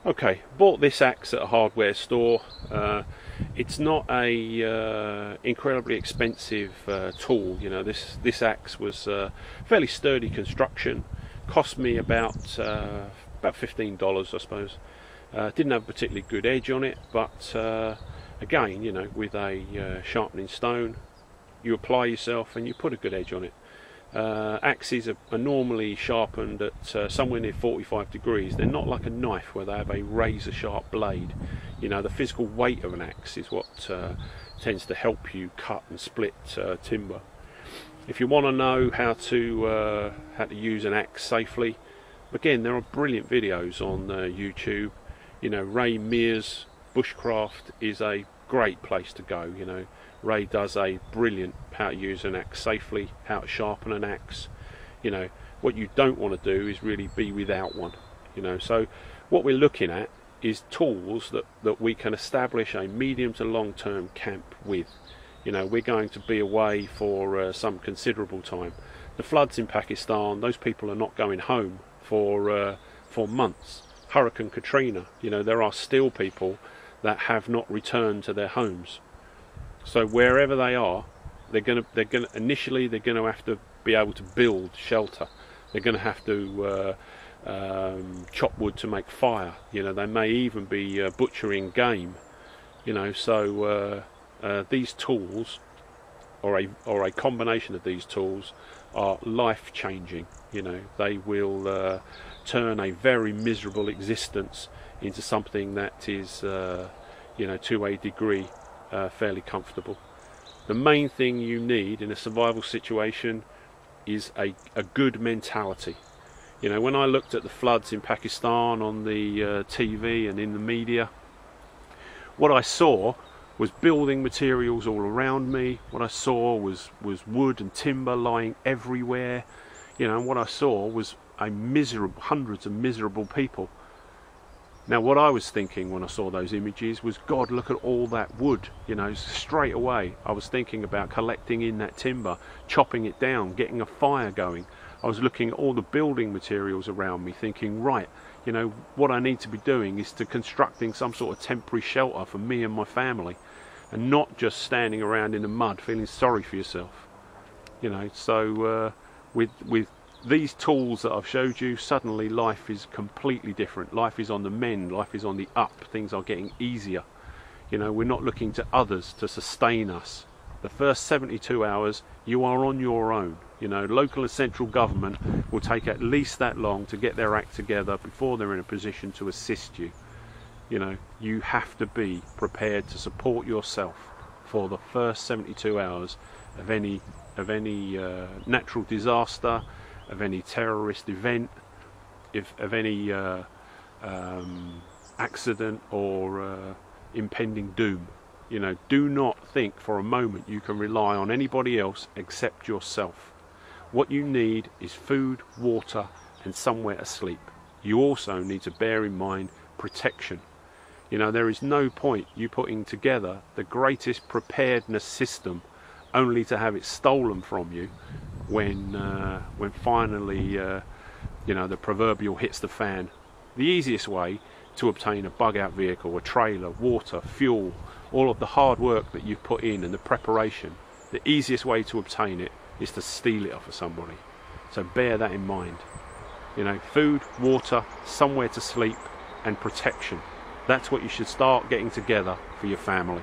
Okay, bought this axe at a hardware store. It's not a incredibly expensive tool. You know, this axe was fairly sturdy construction. Cost me about $15, I suppose. Didn't have a particularly good edge on it, but again, you know, with a sharpening stone, you apply yourself and you put a good edge on it. Axes are normally sharpened at somewhere near 45 degrees. They're not like a knife where they have a razor sharp blade. You know, the physical weight of an axe is what tends to help you cut and split timber. If you want to know how to use an axe safely, again, there are brilliant videos on YouTube. You know, Ray Mears' Bushcraft is a great place to go. You know, Ray does a brilliant how to use an axe safely, how to sharpen an axe. You know, what you don't want to do is really be without one. You know, so what we're looking at is tools that we can establish a medium to long term camp with. You know, we're going to be away for some considerable time. The floods in Pakistan, those people are not going home for months. Hurricane Katrina, you know, there are still people that have not returned to their homes. So wherever they are, they're going to initially have to be able to build shelter. They're going to have to chop wood to make fire. You know, they may even be butchering game. You know, so these tools, or a combination of these tools, are life-changing. You know, they will turn a very miserable existence into something that is, you know, to a degree, fairly comfortable. The main thing you need in a survival situation is a good mentality. You know, when I looked at the floods in Pakistan on the TV and in the media, what I saw was building materials all around me. What I saw was wood and timber lying everywhere. You know, and what I saw was hundreds of miserable people. Now, what I was thinking when I saw those images was, God, look at all that wood. You know, straight away I was thinking about collecting in that timber, chopping it down, getting a fire going. I was looking at all the building materials around me, thinking, right, you know, what I need to be doing is to constructing some sort of temporary shelter for me and my family, and not just standing around in the mud feeling sorry for yourself. You know, so with these tools that I've showed you, suddenly life is completely different. Life is on the mend, life is on the up, things are getting easier. You know, we're not looking to others to sustain us. The first 72 hours, you are on your own. You know, local and central government will take at least that long to get their act together before they're in a position to assist you. You know, you have to be prepared to support yourself for the first 72 hours of any natural disaster, of any terrorist event, of any accident or impending doom. You know, do not think for a moment you can rely on anybody else except yourself. What you need is food, water, and somewhere to sleep. You also need to bear in mind protection. You know, there is no point you putting together the greatest preparedness system only to have it stolen from you when finally you know, the proverbial hits the fan. The easiest way to obtain a bug out vehicle, a trailer, water, fuel, all of the hard work that you've put in and the preparation, the easiest way to obtain it is to steal it off of somebody. So bear that in mind. You know, food, water, somewhere to sleep, and protection. That's what you should start getting together for your family.